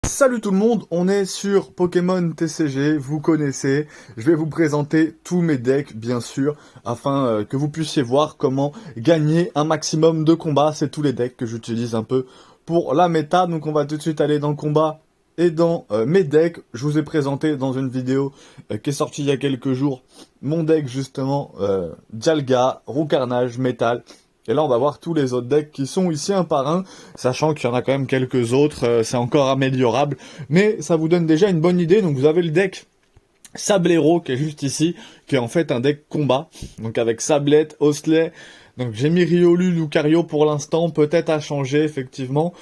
Salut tout le monde, on est sur Pokémon TCG, vous connaissez. Je vais vous présenter tous mes decks, bien sûr, afin que vous puissiez voir comment gagner un maximum de combats. C'est tous les decks que j'utilise un peu pour la méta. Donc on va tout de suite aller dans le combat et dans mes decks. Je vous ai présenté dans une vidéo qui est sortie il y a quelques jours mon deck justement Dialga, Roux Carnage, Métal. Et là, on va voir tous les autres decks qui sont ici un par un, sachant qu'il y en a quand même quelques autres, c'est encore améliorable, mais ça vous donne déjà une bonne idée. Donc vous avez le deck Sablero qui est juste ici, qui est en fait un deck combat, donc avec Sablette, Osley. Donc j'ai mis Riolu, Lucario pour l'instant, peut-être à changer effectivement,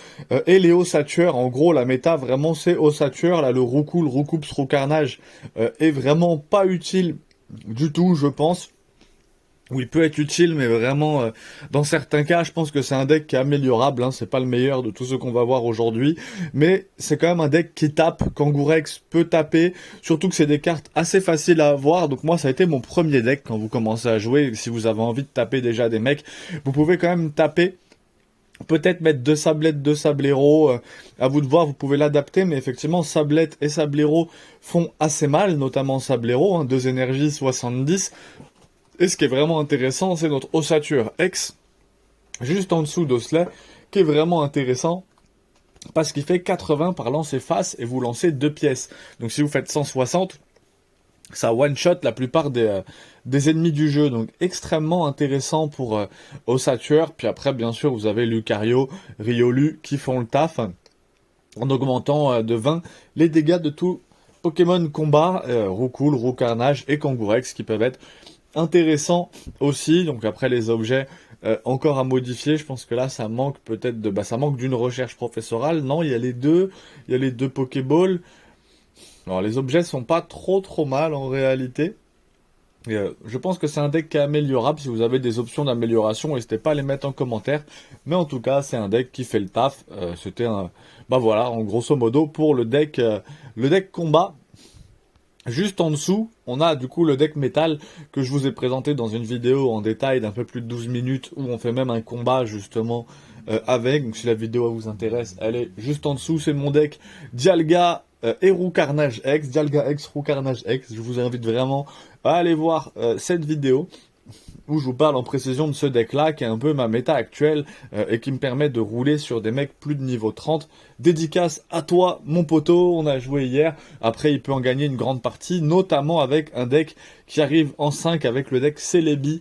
et les Ossatueurs. En gros la méta vraiment c'est Ossatueurs, là le Roucoule, Roucoups, Roucarnage est vraiment pas utile du tout je pense. Oui, il peut être utile, mais vraiment, dans certains cas, je pense que c'est un deck qui est améliorable, hein, c'est pas le meilleur de tous ceux qu'on va voir aujourd'hui, mais c'est quand même un deck qui tape, Kangourex peut taper, surtout que c'est des cartes assez faciles à avoir, donc moi ça a été mon premier deck quand vous commencez à jouer, si vous avez envie de taper déjà des mecs, vous pouvez quand même taper, peut-être mettre deux sablettes, deux sableros, à vous de voir, vous pouvez l'adapter, mais effectivement, sablette et sablero font assez mal, notamment sablero, hein, 2 énergies 70. Et ce qui est vraiment intéressant, c'est notre ossature X, juste en dessous d'Osley, qui est vraiment intéressant, parce qu'il fait 80 par lancer face, et vous lancez 2 pièces. Donc si vous faites 160, ça one-shot la plupart des ennemis du jeu, donc extrêmement intéressant pour ossature. Puis après, bien sûr, vous avez Lucario, Riolu, qui font le taf, en augmentant de 20 les dégâts de tout Pokémon combat, Roucoule, Roucarnage et Kangourex, qui peuvent être intéressant aussi. Donc après les objets encore à modifier, je pense que là ça manque peut-être de ça manque d'une recherche professorale. Non, il y a les deux Pokéballs. Alors les objets sont pas trop mal en réalité. Et, je pense que c'est un deck qui est améliorable. Si vous avez des options d'amélioration, n'hésitez pas à les mettre en commentaire. Mais en tout cas, c'est un deck qui fait le taf. C'était un voilà, en grosso modo pour le deck combat. Juste en dessous, on a du coup le deck métal que je vous ai présenté dans une vidéo en détail d'un peu plus de 12 minutes où on fait même un combat justement avec. Donc si la vidéo vous intéresse, elle est juste en dessous. C'est mon deck Dialga et Roux Carnage X, Dialga X, Roux Carnage X. Je vous invite vraiment à aller voir cette vidéo où je vous parle en précision de ce deck-là, qui est un peu ma méta actuelle, et qui me permet de rouler sur des mecs plus de niveau 30. Dédicace à toi, mon poteau, on a joué hier. Après, il peut en gagner une grande partie, notamment avec un deck qui arrive en 5, avec le deck Celebi,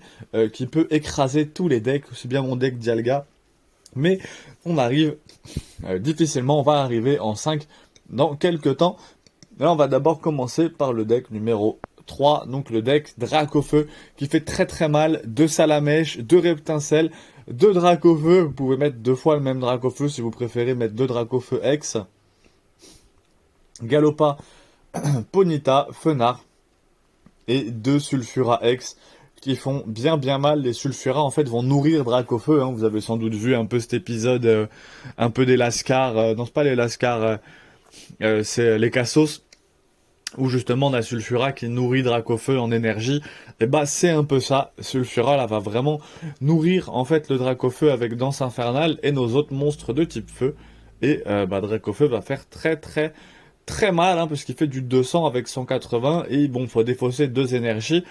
qui peut écraser tous les decks, aussi bien mon deck Dialga. Mais on arrive, difficilement, on va arriver en 5 dans quelques temps. Là, on va d'abord commencer par le deck numéro 3, donc le deck Dracofeu qui fait très mal, 2 Salamèche, 2 Reptincelle, 2 Dracofeu, vous pouvez mettre 2 fois le même Dracofeu si vous préférez mettre 2 Dracofeu X, Galopa, Ponyta, Fenard et 2 Sulfura X qui font bien mal. Les Sulfura en fait vont nourrir Dracofeu, hein. Vous avez sans doute vu un peu cet épisode, un peu des Lascar, non c'est pas les Lascar, c'est les Cassos, où justement on a Sulfura qui nourrit Dracofeu en énergie, et c'est un peu ça. Sulfura là va vraiment nourrir en fait le Dracofeu avec Danse Infernale et nos autres monstres de type feu, et Dracofeu va faire très mal, hein, parce qu'il fait du 200 avec 180, et bon, faut défausser 2 énergies,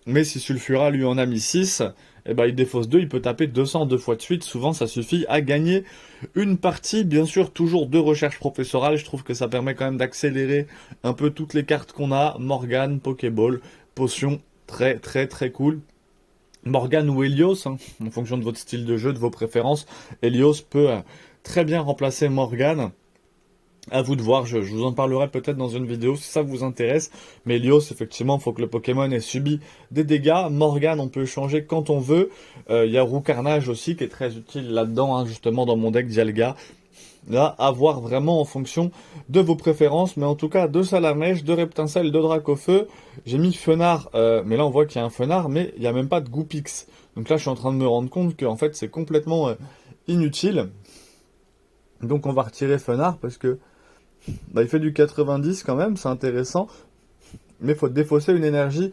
mais si Sulfura lui en a mis 6, il défausse 2, il peut taper 200 2 fois de suite, souvent ça suffit à gagner une partie. Bien sûr, toujours 2 recherches professorales, je trouve que ça permet quand même d'accélérer un peu toutes les cartes qu'on a, Morgane, Pokéball, Potion, très cool. Morgane ou Helios, hein, en fonction de votre style de jeu, de vos préférences, Helios peut très bien remplacer Morgane. À vous de voir, je vous en parlerai peut-être dans une vidéo si ça vous intéresse. Mais Helios, effectivement, il faut que le Pokémon ait subi des dégâts. Morgane, on peut changer quand on veut. Il y a Roux Carnage aussi qui est très utile là-dedans, hein, justement dans mon deck Dialga. Là, à voir vraiment en fonction de vos préférences. Mais en tout cas, 2 Salamèche, 2 Reptincelle, 2 Dracofeu. J'ai mis Fenard, mais là on voit qu'il y a un Fenard, mais il n'y a même pas de Goupix. Donc là, je suis en train de me rendre compte que en fait, c'est complètement inutile. Donc on va retirer Fenard parce que il fait du 90 quand même, c'est intéressant. Mais il faut défausser une énergie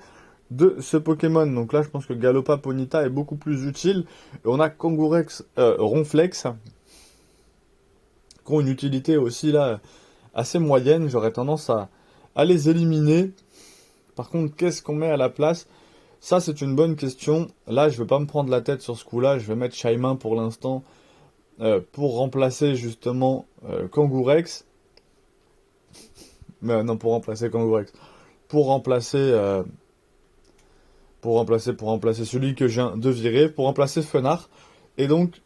de ce Pokémon. Donc là, je pense que Galopa Ponyta est beaucoup plus utile. Et on a Kangourex Ronflex, qui ont une utilité aussi là assez moyennes, j'aurais tendance à les éliminer. Par contre, qu'est-ce qu'on met à la place? Ça, c'est une bonne question. Là, je vais pas me prendre la tête sur ce coup-là. Je vais mettre Shaymin pour l'instant pour remplacer justement Kangourex. Mais non, pour remplacer Kangourex. Pour remplacer, pour remplacer celui que je viens de virer, pour remplacer Fenard. Et donc,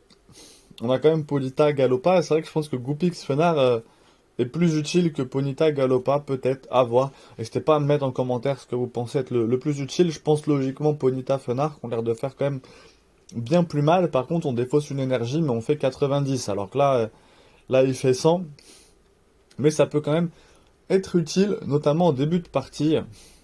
on a quand même Ponyta, Galopa. C'est vrai que je pense que Goupix, Fenard est plus utile que Ponyta, Galopa, peut-être, à voir. N'hésitez pas à me mettre en commentaire ce que vous pensez être le plus utile. Je pense logiquement Ponyta, Fenard, qui ont l'air de faire quand même bien plus mal. Par contre, on défausse une énergie, mais on fait 90. Alors que là, il fait 100. Mais ça peut quand même être utile, notamment au début de partie,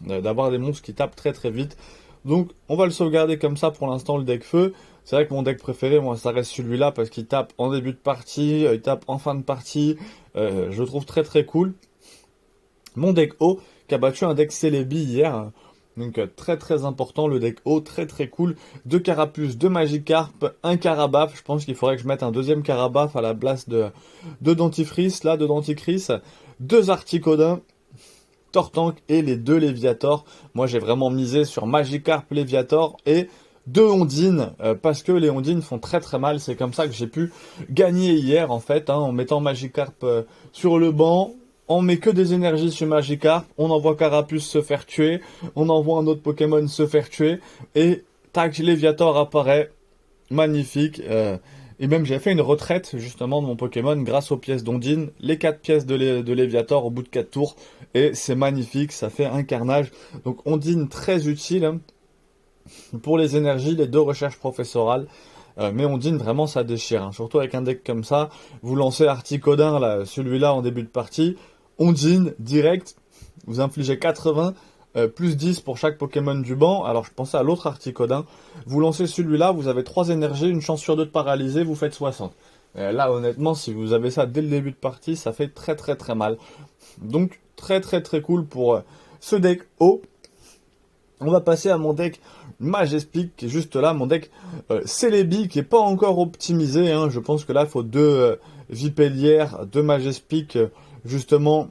d'avoir des monstres qui tapent très très vite. Donc, on va le sauvegarder comme ça pour l'instant, le deck feu. C'est vrai que mon deck préféré, moi, ça reste celui-là parce qu'il tape en début de partie, il tape en fin de partie. Je le trouve très très cool. Mon deck eau, qui a battu un deck Celebi hier. Donc très très important, le deck eau, très très cool. 2 Carapuce, 2 Magikarp, un Carabaf. Je pense qu'il faudrait que je mette un deuxième Carabaf à la place de Dentifrice, là, de Denticris. 2 Articodins, Tortank et les 2 Léviator. Moi j'ai vraiment misé sur Magikarp, Léviator et 2 Ondines, parce que les Ondines font très très mal. C'est comme ça que j'ai pu gagner hier en fait, en mettant Magikarp sur le banc. On met que des énergies sur Magikarp, on envoie Carapuce se faire tuer, on envoie un autre Pokémon se faire tuer, et tac, Léviator apparaît, magnifique. Et même j'ai fait une retraite justement de mon Pokémon grâce aux pièces d'Ondine, les 4 pièces de Léviator au bout de 4 tours, et c'est magnifique, ça fait un carnage. Donc Ondine très utile hein, pour les énergies, les 2 recherches professorales. Mais Ondine, vraiment, ça déchire. Hein. Surtout avec un deck comme ça. Vous lancez Articodin, là, celui-là, en début de partie. Ondine, direct. Vous infligez 80, plus 10 pour chaque Pokémon du banc. Alors, je pensais à l'autre Articodin. Vous lancez celui-là, vous avez 3 énergies, une chance sur 2 de paralyser, vous faites 60. Là, honnêtement, si vous avez ça dès le début de partie, ça fait très très très mal. Donc, très très très cool pour ce deck haut. On va passer à mon deck Majespic, qui est juste là, mon deck Celebi, qui n'est pas encore optimisé. Hein. Je pense que là, il faut 2 Vipellières, 2 Majespic, justement.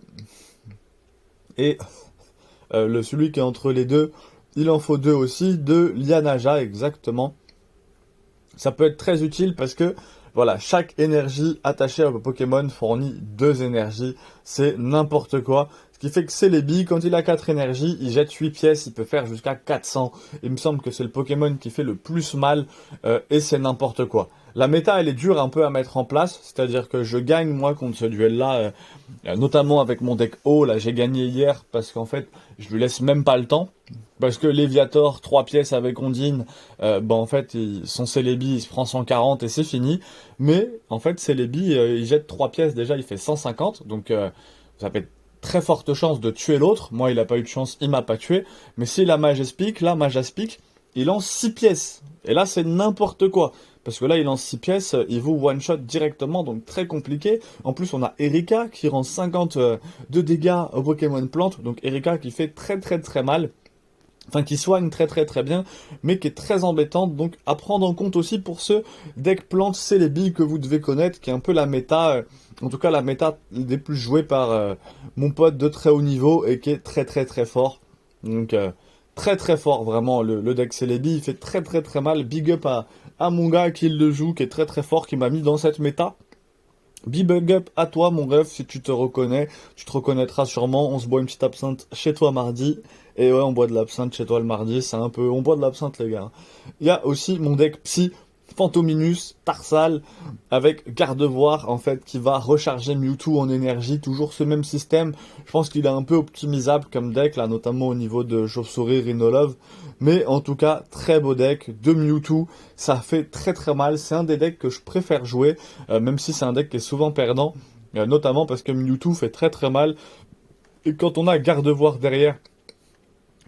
Et celui qui est entre les deux, il en faut 2 aussi, 2 Lianaja, exactement. Ça peut être très utile parce que, voilà, chaque énergie attachée à vos Pokémon fournit 2 énergies. C'est n'importe quoi. Ce qui fait que Celebi, quand il a 4 énergies, il jette 8 pièces, il peut faire jusqu'à 400. Il me semble que c'est le Pokémon qui fait le plus mal, et c'est n'importe quoi. La méta, elle est dure un peu à mettre en place, c'est-à-dire que je gagne, moi, contre ce duel-là, notamment avec mon deck haut, là, j'ai gagné hier, parce qu'en fait, je lui laisse même pas le temps, parce que Léviator, 3 pièces avec Ondine, en fait, son Celebi, il se prend 140 et c'est fini, mais, en fait, Celebi, il jette 3 pièces, déjà, il fait 150, donc, ça fait très forte chance de tuer l'autre. Moi, il n'a pas eu de chance, il m'a pas tué. Mais si la Majespic, il lance 6 pièces. Et là, c'est n'importe quoi. Parce que là, il lance 6 pièces, il vous one-shot directement, donc très compliqué. En plus, on a Erika qui rend 50 de dégâts au Pokémon Plante. Donc Erika qui fait très très très mal. Enfin, qui soigne très très très bien, mais qui est très embêtante, donc à prendre en compte aussi pour ce deck plante Celebi que vous devez connaître, qui est un peu la méta, en tout cas la méta des plus joués par mon pote de très haut niveau, et qui est très très très fort. Donc très très fort vraiment, le deck Celebi, il fait très très très mal. Big up à mon gars qui le joue, qui est très très fort, qui m'a mis dans cette méta. Big up à toi mon ref, si tu te reconnais, tu te reconnaîtras sûrement. On se boit une petite absinthe chez toi mardi. Et ouais, on boit de l'absinthe chez toi le mardi, c'est un peu... On boit de l'absinthe les gars. Il y a aussi mon deck Psy, Fantominus, Tarsal, avec Gardevoir en fait, qui va recharger Mewtwo en énergie. Toujours ce même système. Je pense qu'il est un peu optimisable comme deck, là, notamment au niveau de Chauve-souris, Rhinolove. Mais en tout cas, très beau deck de Mewtwo. Ça fait très très mal. C'est un des decks que je préfère jouer, même si c'est un deck qui est souvent perdant. Notamment parce que Mewtwo fait très très mal. Et quand on a Gardevoir derrière,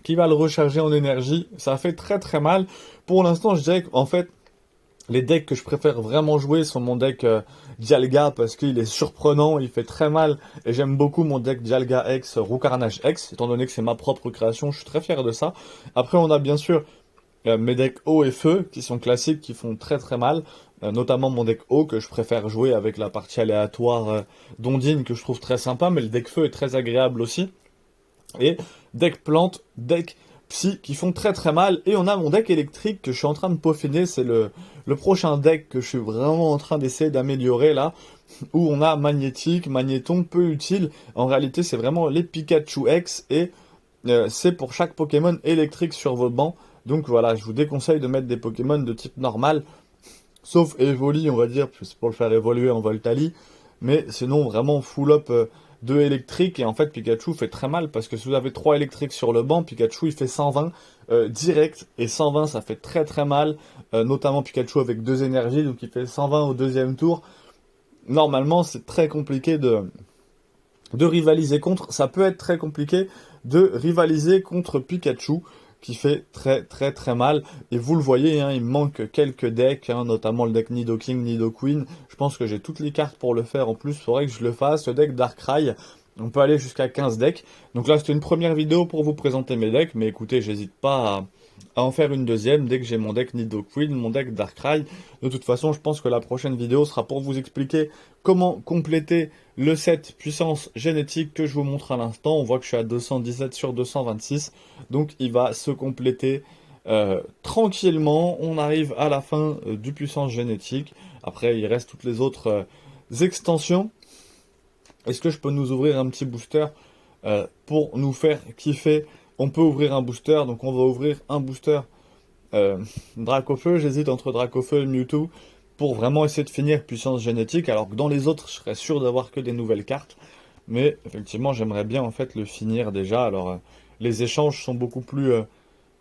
qui va le recharger en énergie, ça fait très très mal. Pour l'instant, je dirais qu'en fait, les decks que je préfère vraiment jouer sont mon deck Dialga, parce qu'il est surprenant, il fait très mal, et j'aime beaucoup mon deck Dialga X, Roucarnage X, étant donné que c'est ma propre création, je suis très fier de ça. Après, on a bien sûr mes decks eau et feu, qui sont classiques, qui font très très mal. notamment mon deck eau que je préfère jouer avec la partie aléatoire d'Ondine que je trouve très sympa, mais le deck feu est très agréable aussi. Et deck plante, deck psy qui font très très mal. Et on a mon deck électrique que je suis en train de peaufiner, c'est le prochain deck que je suis vraiment en train d'essayer d'améliorer là, où on a magnétique, magnéton, peu utile. En réalité c'est vraiment les Pikachu X et c'est pour chaque Pokémon électrique sur votre banc. Donc voilà, je vous déconseille de mettre des Pokémon de type normal, sauf Evoli, on va dire, c'est pour le faire évoluer en Voltali. Mais sinon, vraiment full up de électrique. Et en fait, Pikachu fait très mal parce que si vous avez 3 électriques sur le banc, Pikachu il fait 120 direct. Et 120, ça fait très très mal. Notamment Pikachu avec 2 énergies, donc il fait 120 au deuxième tour. Normalement, c'est très compliqué de rivaliser contre. Ça peut être très compliqué de rivaliser contre Pikachu qui fait très très très mal. Et vous le voyez, hein, il me manque quelques decks, hein, notamment le deck Nidoking, Nidoqueen. Je pense que j'ai toutes les cartes pour le faire en plus. Il faudrait que je le fasse. Le deck Darkrai, on peut aller jusqu'à 15 decks. Donc là, c'était une première vidéo pour vous présenter mes decks. Mais écoutez, j'hésite pas à en faire une deuxième dès que j'ai mon deck Nidoqueen, mon deck Darkrai. De toute façon, je pense que la prochaine vidéo sera pour vous expliquer comment compléter le set puissance génétique que je vous montre à l'instant. On voit que je suis à 217 sur 226. Donc il va se compléter tranquillement. On arrive à la fin du puissance génétique. Après, il reste toutes les autres extensions. Est-ce que je peux nous ouvrir un petit booster pour nous faire kiffer? On peut ouvrir un booster. Donc on va ouvrir un booster Dracofeu. J'hésite entre Dracofeu et Mewtwo pour vraiment essayer de finir puissance génétique, alors que dans les autres, je serais sûr d'avoir que des nouvelles cartes. Mais effectivement, j'aimerais bien en fait le finir déjà. Alors, les échanges sont beaucoup plus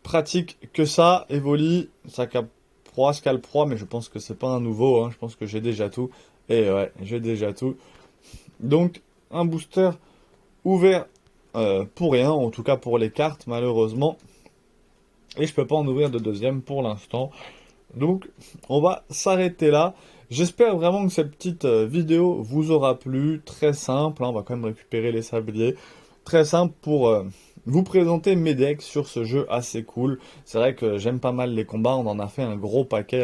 pratiques que ça. Evoli, ça cap proie, scalp proie, mais je pense que c'est pas un nouveau. Hein. Je pense que j'ai déjà tout. Et ouais, j'ai déjà tout. Donc, un booster ouvert pour rien, en tout cas pour les cartes, malheureusement. Et je peux pas en ouvrir de deuxième pour l'instant. Donc, on va s'arrêter là. J'espère vraiment que cette petite vidéo vous aura plu. Très simple, hein, on va quand même récupérer les sabliers. Très simple pour vous présenter mes decks sur ce jeu assez cool. C'est vrai que j'aime pas mal les combats, on en a fait un gros paquet là.